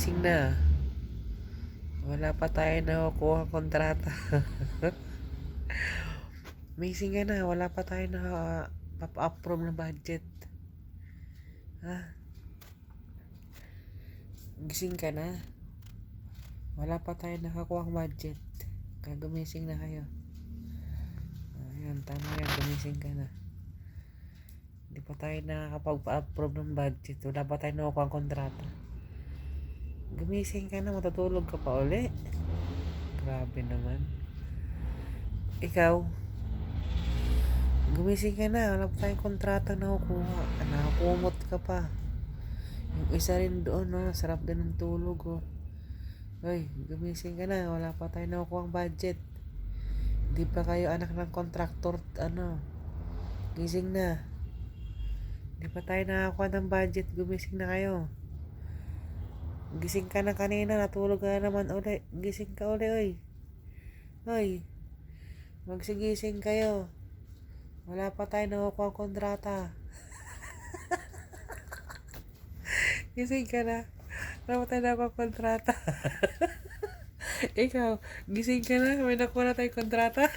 Gumising na. Wala pa tayo nakukuha kontrata. Gumising ka na. Wala pa tayo papa-approve na budget. Ha? Gising ka na. Wala pa tayo nakakuha ang budget. Kaya gumising na kayo. Ayan, tama yan. Gumising ka na. Hindi pa tayo nakakapag-approve ng budget. Wala pa tayo nakukuha ang kontrata. Gumising ka na, matutulog ka pa uli. Grabe naman. Ikaw, gumising ka na, wala pa tayong kontrata na kukuha. Nakakumot ka pa. Yung isa rin doon, no? Sarap din ng tulog, oh. Hoy, gumising ka na, wala pa tayong nakukuha ang budget. Hindi pa kayo anak ng contractor, gising na. Hindi pa tayo nakakuha ng budget, gumising na kayo. Gising ka na kanina, natulog ka na naman uli. Gising ka uli, oy. Hoy, magsigising kayo. Wala pa tayo nakukuha ang kontrata. Gising ka na. Wala pa tayo nakukuha ang kontrata. Ikaw, gising ka na. May nakuha na tayong kontrata.